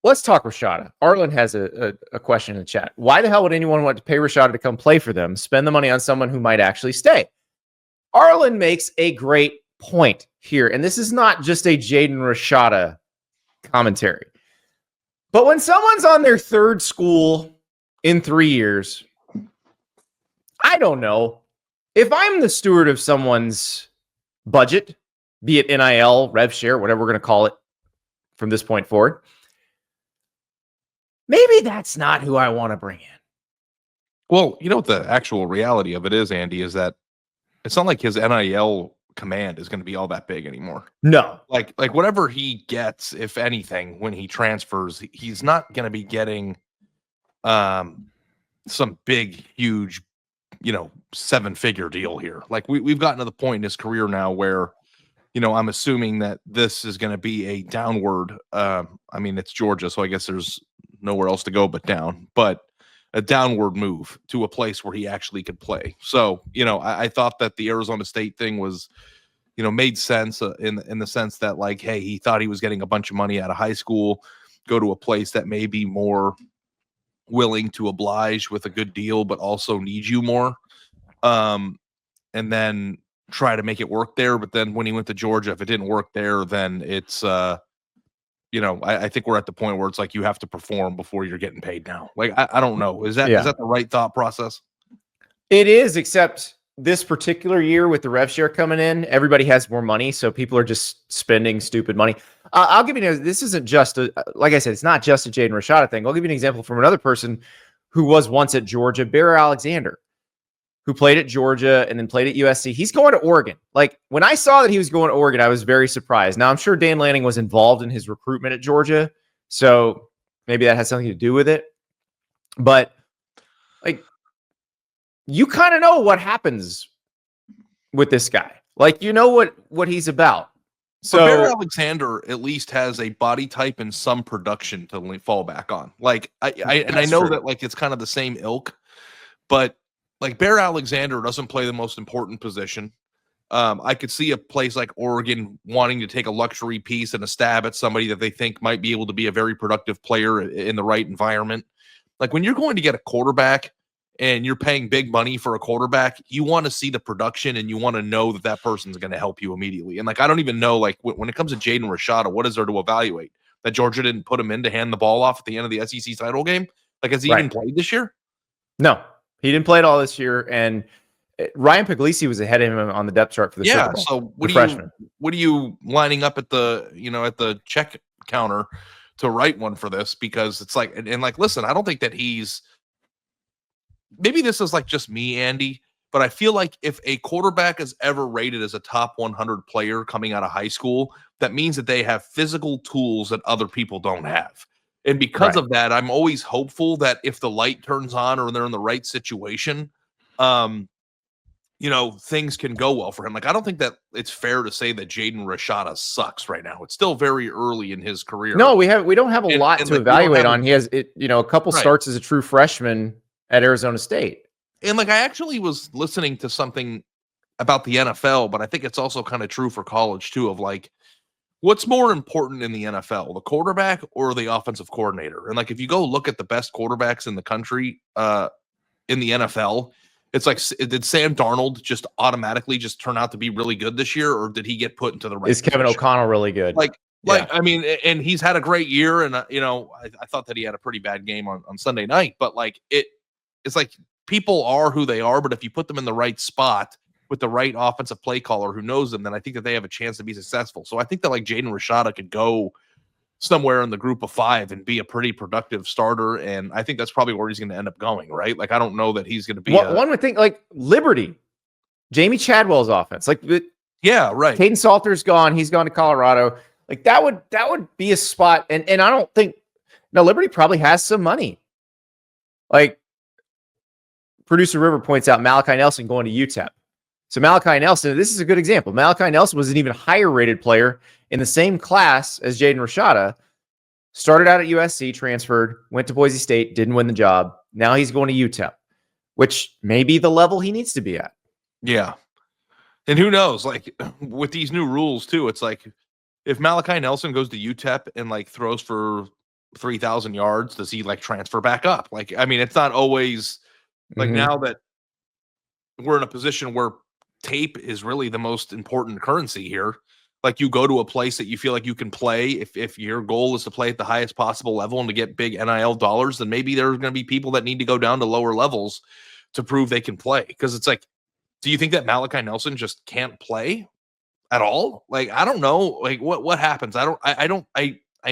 let's talk Rashada. Arlen has a question in the chat. Why the hell would anyone want to pay Rashada to come play for them, spend the money on someone who might actually stay? Arlen makes a great point here, and this is not just a Jaden Rashada commentary. But when someone's on their third school in 3 years, I don't know. If I'm the steward of someone's budget, be it NIL, rev share, whatever we're going to call it from this point forward, maybe that's not who I want to bring in. Well, you know what the actual reality of it is, Andy, is that it's not like his NIL command is going to be all that big anymore. No. Like whatever he gets, if anything, when he transfers, he's not going to be getting some big, huge, 7-figure deal here. Like we've gotten to the point in his career now where, I'm assuming that this is going to be a downward. I mean, it's Georgia, so I guess there's nowhere else to go but down. But a downward move to a place where he actually could play. So, I thought that the Arizona State thing was, made sense in the sense that, like, hey, he thought he was getting a bunch of money out of high school, go to a place that may be more willing to oblige with a good deal, but also need you more. And then try to make it work there. But then when he went to Georgia, if it didn't work there, then it's, I think we're at the point where it's like you have to perform before you're getting paid now. Like, I don't know. Is that the right thought process? It is, except this particular year with the rev share coming in, everybody has more money, so people are just spending stupid money. I'll give you this isn't just like I said, it's not just a Jaden Rashada thing. I'll give you an example from another person who was once at Georgia, Bear Alexander, who played at Georgia and then played at USC. He's going to Oregon. Like, when I saw that he was going to Oregon, I was very surprised. Now, I'm sure Dan Lanning was involved in his recruitment at Georgia, so maybe that has something to do with it. But, like, you kind of know what happens with this guy. Like, you know what he's about. So Bear Alexander at least has a body type and some production to fall back on. Like, I know that, like, it's kind of the same ilk, but like, Bear Alexander doesn't play the most important position. I could see a place like Oregon wanting to take a luxury piece and a stab at somebody that they think might be able to be a very productive player in the right environment. Like, when you're going to get a quarterback and you're paying big money for a quarterback, you want to see the production and you want to know that that person's going to help you immediately. And, like, I don't even know, like, when it comes to Jaden Rashada, what is there to evaluate? That Georgia didn't put him in to hand the ball off at the end of the SEC title game? Like, has he even played this year? No. He didn't play it all this year, and Ryan Puglisi was ahead of him on the depth chart for the Super Bowl. So what are you lining up at the at the check counter to write one for this? Because it's like, and like, listen, I don't think that maybe this is like just me, Andy, but I feel like if a quarterback is ever rated as a top 100 player coming out of high school, that means that they have physical tools that other people don't have. And because of that, I'm always hopeful that if the light turns on or they're in the right situation, things can go well for him. Like, I don't think that it's fair to say that Jaden Rashada sucks right now. It's still very early in his career. No, we don't have a lot to evaluate on. He has a couple starts as a true freshman at Arizona State. And, like, I actually was listening to something about the NFL, but I think it's also kind of true for college too, of like, what's more important in the NFL, the quarterback or the offensive coordinator? And, like, if you go look at the best quarterbacks in the country in the NFL, it's like, did Sam Darnold just automatically just turn out to be really good this year, or did he get put into the right Is Kevin position? O'Connell really good? I mean, and he's had a great year, and I thought that he had a pretty bad game on Sunday night, but like it's like people are who they are, but if you put them in the right spot with the right offensive play caller who knows them, then I think that they have a chance to be successful. So I think that, like, Jaden Rashada could go somewhere in the group of 5 and be a pretty productive starter. And I think that's probably where he's going to end up going, right? Like, I don't know that he's going to be one would think, like, Liberty, Jamie Chadwell's offense. Like, yeah, right. Caden Salter's gone. He's gone to Colorado. Like, that would be a spot. And I don't think, Liberty probably has some money. Like, producer River points out Malachi Nelson going to UTEP. So Malachi Nelson, this is a good example. Malachi Nelson was an even higher rated player in the same class as Jaden Rashada. Started out at USC, transferred, went to Boise State, didn't win the job. Now he's going to UTEP, which may be the level he needs to be at. Yeah. And who knows, like, with these new rules too, it's like if Malachi Nelson goes to UTEP and, like, throws for 3,000 yards, does he like transfer back up? Like, I mean, it's not always like now that we're in a position where tape is really the most important currency here. Like you go to a place that you feel like you can play. If your goal is to play at the highest possible level and to get big NIL dollars, then maybe there's going to be people that need to go down to lower levels to prove they can play. Because it's like, do you think that Malachi Nelson just can't play at all? Like, I don't know. Like what happens? I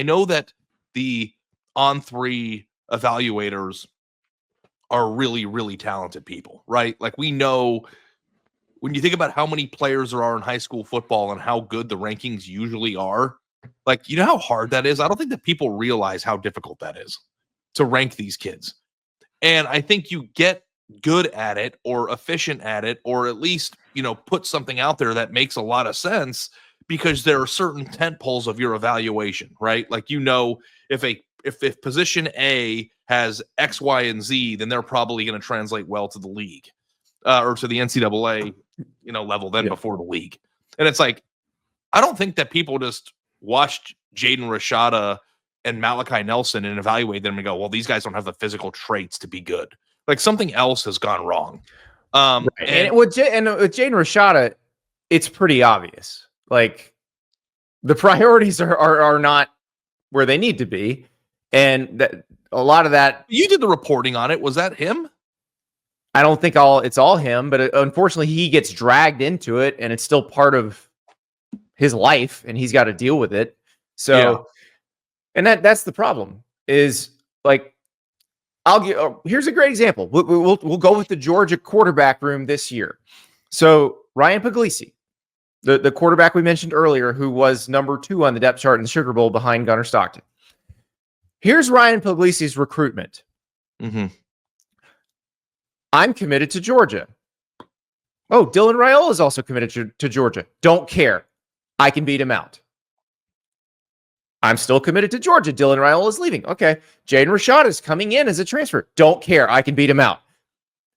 know that the On3 evaluators are really, really talented people, right? Like we know when you think about how many players there are in high school football and how good the rankings usually are, like, you know how hard that is? I don't think that people realize how difficult that is to rank these kids. And I think you get good at it or efficient at it, or at least, put something out there that makes a lot of sense because there are certain tent poles of your evaluation, right? Like, if position A has X, Y, and Z, then they're probably going to translate well to the league or to the NCAA, level then before the league. And it's like, I don't think that people just watched Jaden Rashada and Malachi Nelson and evaluate them and go, well, these guys don't have the physical traits to be good. Like something else has gone wrong. Right. And with Jaden Rashada, it's pretty obvious. Like the priorities are not where they need to be. And a lot of that. You did the reporting on it. Was that him? I don't think it's all him, but unfortunately he gets dragged into it and it's still part of his life and he's got to deal with it. So, and that's the problem is like, here's a great example. We'll go with the Georgia quarterback room this year. So Ryan Puglisi, the quarterback we mentioned earlier, who was number 2 on the depth chart in the Sugar Bowl behind Gunnar Stockton. Here's Ryan Puglisi's recruitment. Mm-hmm. I'm committed to Georgia. Oh, Dylan Raiola is also committed to Georgia. Don't care. I can beat him out. I'm still committed to Georgia. Dylan Raiola is leaving. Okay. Jaden Rashada is coming in as a transfer. Don't care. I can beat him out.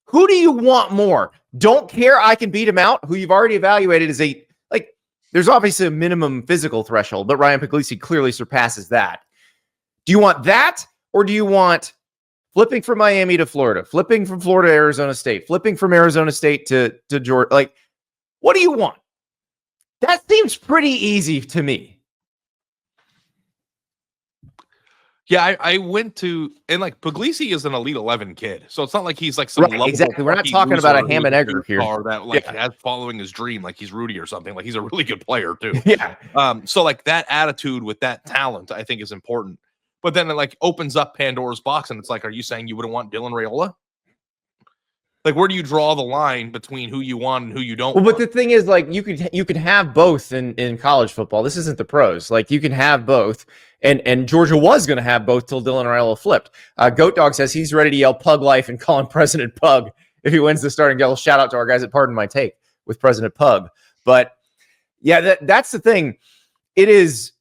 Who do you want more? Don't care. I can beat him out. Who you've already evaluated as there's obviously a minimum physical threshold, but Ryan Puglisi clearly surpasses that. Do you want that? Or do you want flipping from Miami to Florida, flipping from Florida to Arizona State, flipping from Arizona State to Georgia? Like, what do you want? That seems pretty easy to me. Yeah, I went to, and like Puglisi is an Elite 11 kid, so it's not like he's like some right, exactly. We're not talking about a ham and egger here that like has following his dream, like he's Rudy or something. Like he's a really good player too. Yeah. So like that attitude with that talent, I think is important. But then it like opens up Pandora's box, and it's like, are you saying you wouldn't want Dylan Raiola? Like, where do you draw the line between who you want and who you don't? Well, but the thing is, like, you could have both in college football. This isn't the pros. Like, you can have both, and Georgia was going to have both till Dylan Raiola flipped. Goat Dog says he's ready to yell "Pug Life" and call him President Pug if he wins the starting yell. Shout out to our guys at Pardon My Take with President Pug. But yeah, that's the thing. It is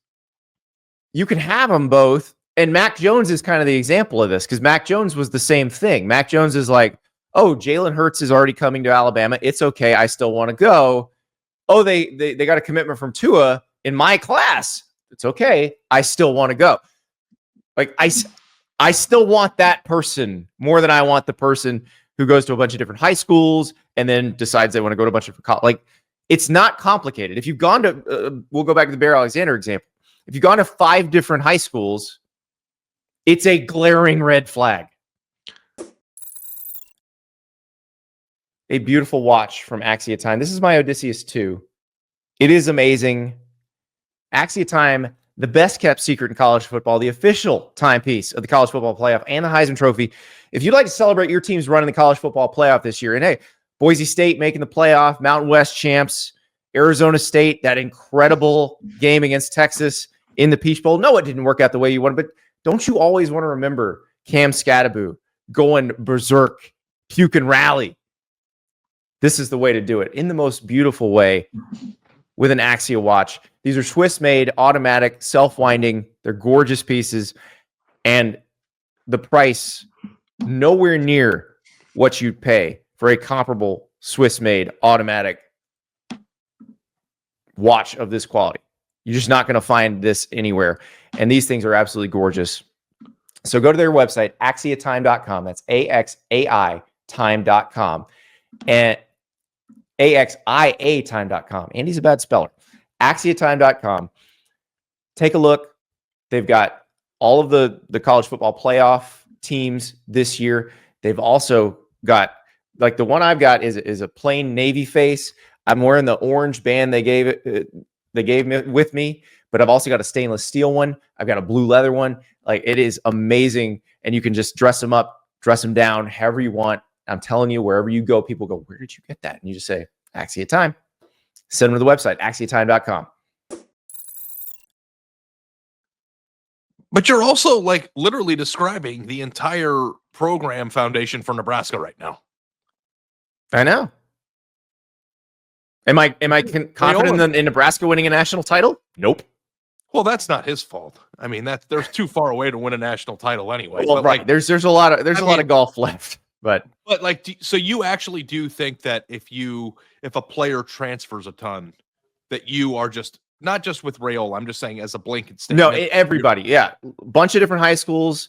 you can have them both, and Mac Jones is kind of the example of this because Mac Jones was the same thing. Mac Jones is like, oh, Jalen Hurts is already coming to Alabama. It's okay. I still want to go. Oh, they got a commitment from Tua in my class. It's okay. I still want to go. Like I still want that person more than I want the person who goes to a bunch of different high schools and then decides they want to go to a bunch of college. Like it's not complicated. If you've gone to, we'll go back to the Bear Alexander example. If you've gone to 5 different high schools, it's a glaring red flag. A beautiful watch from Axia Time. This is my Odysseus 2. It is amazing. Axia Time, the best kept secret in college football, the official timepiece of the college football playoff and the Heisman Trophy. If you'd like to celebrate your team's run in the college football playoff this year, and hey, Boise State making the playoff, Mountain West champs, Arizona State, that incredible game against Texas in the Peach Bowl. No, it didn't work out the way you wanted, but don't you always want to remember Cam Scattaboo going berserk, puke and rally? This is the way to do it in the most beautiful way with an Axia watch. These are Swiss-made, automatic, self-winding. They're gorgeous pieces. And the price, nowhere near what you'd pay for a comparable Swiss-made, automatic watch of this quality. You're just not going to find this anywhere. And these things are absolutely gorgeous. So go to their website, axiatime.com. That's AXAI time.com. And AXIA time.com. Andy's a bad speller. Axiatime.com. Take a look. They've got all of the college football playoff teams this year. They've also got, like, the one I've got is a plain navy face. I'm wearing the orange band they gave me with me, but I've also got a stainless steel one. I've got a blue leather one. Like, it is amazing, and you can just dress them up, dress them down, however you want. I'm telling you, wherever you go, people go, "Where did you get that?" And you just say, Axia Time. Send them to the website, axiatime.com. But you're also, like, literally describing the entire program foundation for Nebraska right now. I know. Am I confident in Nebraska winning a national title? Nope. Well, that's not his fault. I mean, there's too far away to win a national title anyway. Well, but right. Like, there's a lot of golf left, but like, so you actually do think that if a player transfers a ton, that you are just not just with Rayola, I'm just saying as a blanket statement. No, everybody. Yeah. Bunch of different high schools.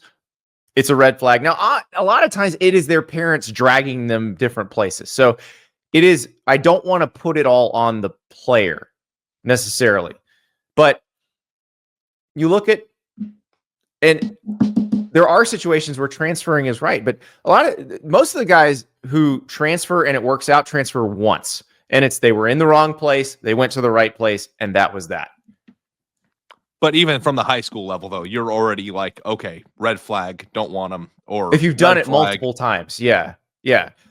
It's a red flag. Now, a lot of times it is their parents dragging them different places. So it is, I don't want to put it all on the player necessarily, but you look at, and there are situations where transferring is right, but most of the guys who transfer and it works out transfer once, and they were in the wrong place, they went to the right place, and that was that. But even from the high school level, though, you're already like, okay, red flag, don't want them. Or if you've done it multiple times, yeah.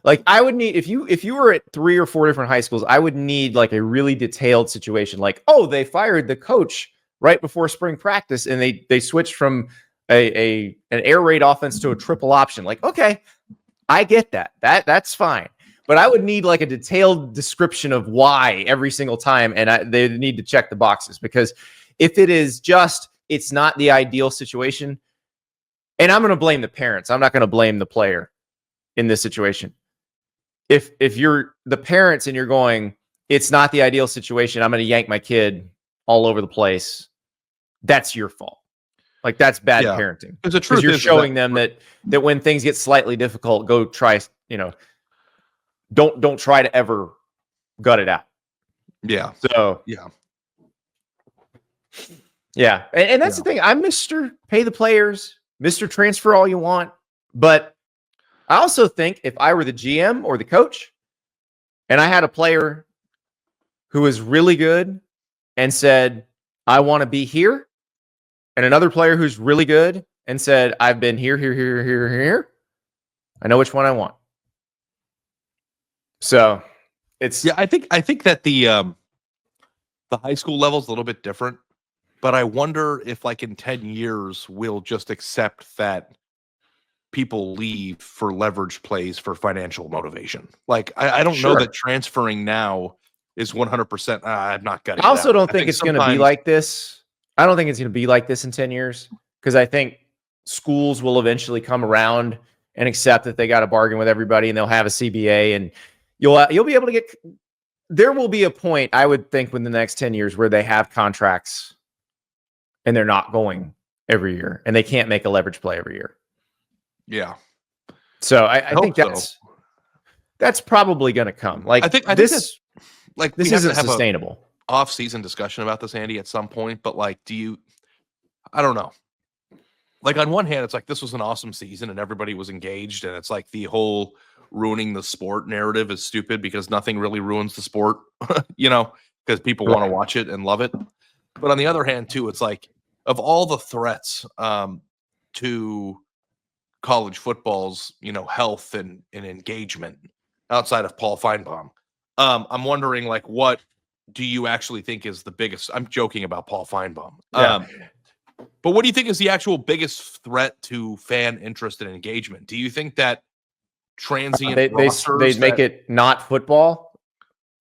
Like, I would need, if you were at 3 or 4 different high schools, I would need like a really detailed situation. Like, oh, they fired the coach right before spring practice, and they switched from an air raid offense to a triple option. Like, okay, I get that. That's fine. But I would need like a detailed description of why every single time, and they need to check the boxes, because if it is just, it's not the ideal situation, and I'm going to blame the parents. I'm not going to blame the player in this situation. If you're the parents and you're going, it's not the ideal situation, I'm going to yank my kid all over the place, that's your fault. Like, that's bad parenting. Because you're showing them that when things get slightly difficult, go try, don't try to ever gut it out. Yeah. So, yeah. And that's the thing. I'm Mr. Pay the players, Mr. Transfer all you want. But I also think if I were the GM or the coach and I had a player who was really good and said, I want to be here, and another player who's really good and said, I've been here, I know which one I want. So it's, I think that the high school level is a little bit different, but I wonder if, like, in 10 years we'll just accept that people leave for leverage plays for financial motivation. Like, I don't know that transferring now is 100%. I'm not gonna. I also don't think it's going to be like this. I don't think it's going to be like this in 10 years, because I think schools will eventually come around and accept that they got to bargain with everybody, and they'll have a CBA, and you'll be able to get. There will be a point, I would think, within the next 10 years where they have contracts and they're not going every year, and they can't make a leverage play every year. Yeah. So I think that's probably going to come. Like, I think this isn't sustainable. Off-season discussion about this, Andy, at some point, but like, I don't know. Like, on one hand, it's like, this was an awesome season and everybody was engaged, and it's like the whole ruining the sport narrative is stupid, because nothing really ruins the sport, because people want to watch it and love it. But on the other hand, too, it's like, of all the threats to college football's, health and engagement outside of Paul Feinbaum, I'm wondering, like, what do you actually think is the biggest? I'm joking about Paul Feinbaum. But what do you think is the actual biggest threat to fan interest and engagement? Do you think that transient they make it not football?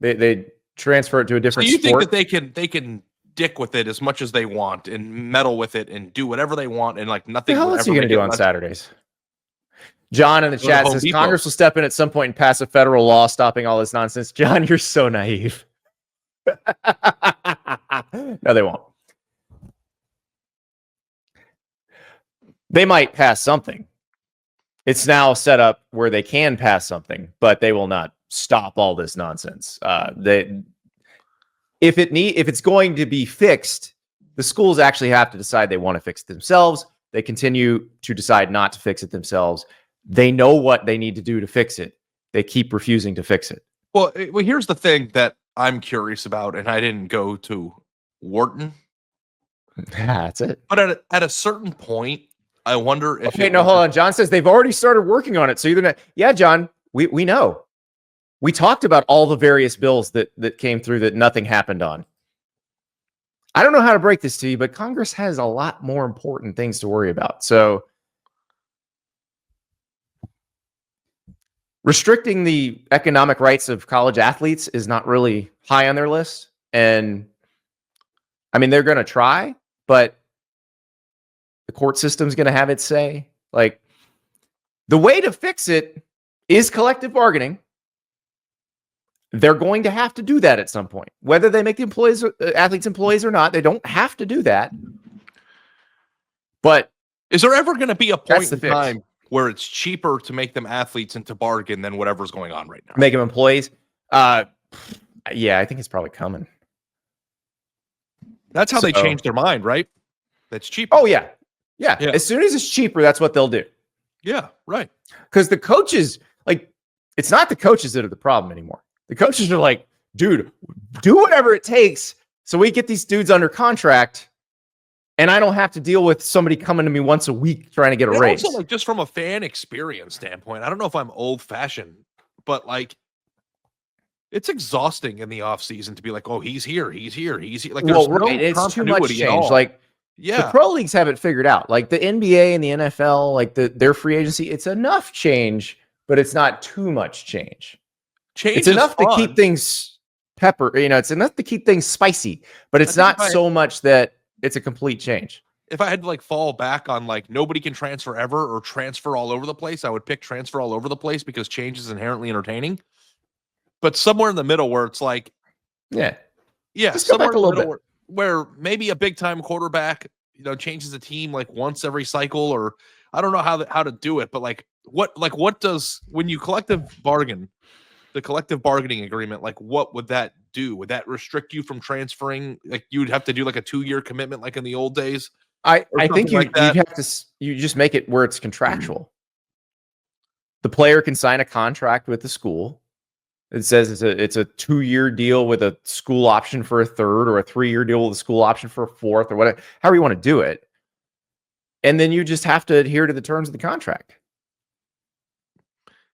They transfer it to a different sport? So you think that they can dick with it as much as they want and meddle with it and do whatever they want, and like nothing? What the hell else are you going to do on Saturdays? John in the chat says Congress will step in at some point and pass a federal law stopping all this nonsense. John, you're so naive. No, they won't. They might pass something. It's now set up where they can pass something, but they will not stop all this nonsense. If it's going to be fixed, the schools actually have to decide they want to fix it themselves. They continue to decide not to fix it themselves. They know what they need to do to fix it. They keep refusing to fix it. Well, here's the thing that I'm curious about, and I didn't go to Wharton. That's it. But at a certain point, I wonder if... Okay, no, hold on. John says they've already started working on it. So you're not... Yeah, John, we know. We talked about all the various bills that came through that nothing happened on. I don't know how to break this to you, but Congress has a lot more important things to worry about. So restricting the economic rights of college athletes is not really high on their list. And I mean, they're going to try, but the court system's going to have its say. Like, the way to fix it is collective bargaining. They're going to have to do that at some point, whether they make the athletes employees or not. They don't have to do that. But is there ever going to be a point in time where it's cheaper to make them athletes and to bargain than whatever's going on right now? Make them employees? Yeah, I think it's probably coming. That's how they change their mind, right? That's cheaper. Oh, yeah. Yeah. As soon as it's cheaper, that's what they'll do. Yeah, right. Because the coaches, like, it's not the coaches that are the problem anymore. The coaches are like, dude, do whatever it takes so we get these dudes under contract and I don't have to deal with somebody coming to me once a week trying to get a raise. Also, like, just from a fan experience standpoint, I don't know if I'm old-fashioned, but, like, it's exhausting in the offseason to be like, oh, he's here. Like, there's it's too much change. Like, the pro leagues have it figured out. Like, the NBA and the NFL, like, their free agency, it's enough change, but it's not too much change. It's enough to keep things it's enough to keep things spicy, but it's not so much that it's a complete change. If I had to, like, fall back on, like, nobody can transfer ever or transfer all over the place, I would pick transfer all over the place because change is inherently entertaining. But somewhere in the middle where it's like, just go back a little bit where maybe a big time quarterback, changes the team like once every cycle, or I don't know how to do it, but what does, when you the collective bargaining agreement, like, what would that do? Would that restrict you from transferring? Like, you would have to do like a 2-year commitment, like in the old days. I think you just make it where it's contractual. The player can sign a contract with the school. It says it's a 2-year deal with a school option for a third, or a 3-year deal with a school option for a fourth, or whatever, however you want to do it. And then you just have to adhere to the terms of the contract.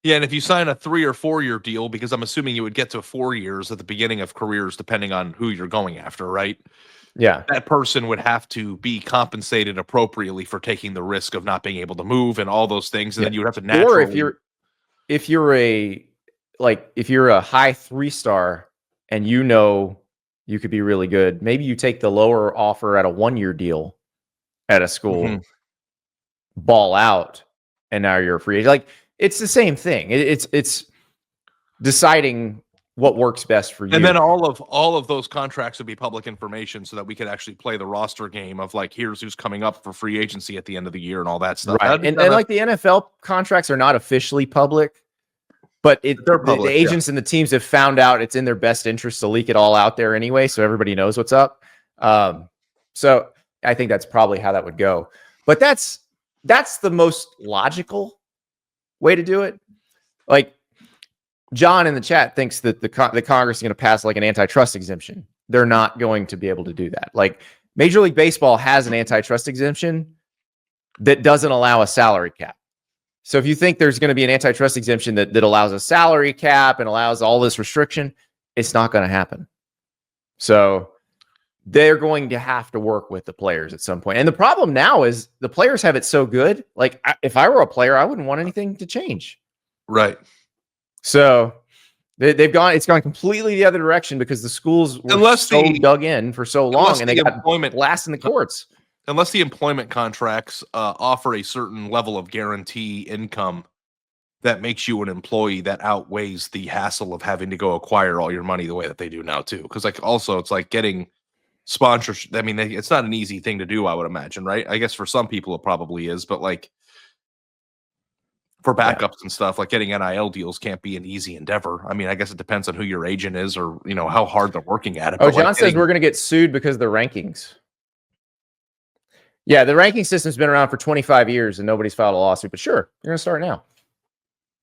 Yeah, and if you sign a 3 or 4-year deal, because I'm assuming you would get to 4 years at the beginning of careers, depending on who you're going after, right? Yeah. That person would have to be compensated appropriately for taking the risk of not being able to move and all those things. And then you would have to naturally... Or if you're a high 3-star and you could be really good, maybe you take the lower offer at a 1-year deal at a school, ball out, and now you're a free agent. Like, it's the same thing. It's deciding what works best for you. And then all of those contracts would be public information so that we could actually play the roster game of, like, here's who's coming up for free agency at the end of the year and all that stuff. Right. And like, the NFL contracts are not officially public, but they're public. The agents and the teams have found out it's in their best interest to leak it all out there anyway, so everybody knows what's up. So I think that's probably how that would go. But that's the most logical way to do it. Like, John in the chat thinks that the Congress is going to pass like an antitrust exemption. They're not going to be able to do that. Like, Major League Baseball has an antitrust exemption that doesn't allow a salary cap. So if you think there's going to be an antitrust exemption that allows a salary cap and allows all this restriction, it's not going to happen. So they're going to have to work with the players at some point. And the problem now is the players have it so good. Like, if I were a player, I wouldn't want anything to change. Right. So it's gone completely the other direction because the schools were dug in for so long and they got blasted in the courts. Unless the employment contracts offer a certain level of guarantee income that makes you an employee that outweighs the hassle of having to go acquire all your money the way that they do now too. Because, like, also it's like getting sponsorship. I mean, it's not an easy thing to do, I would imagine, right? I guess for some people it probably is, but like for backups and stuff, like getting NIL deals can't be an easy endeavor. I mean, I guess it depends on who your agent is or, you know, how hard they're working at it. Oh, But John like says we're going to get sued because of the rankings. Yeah, the ranking system's been around for 25 years and nobody's filed a lawsuit, but sure, you're going to start now.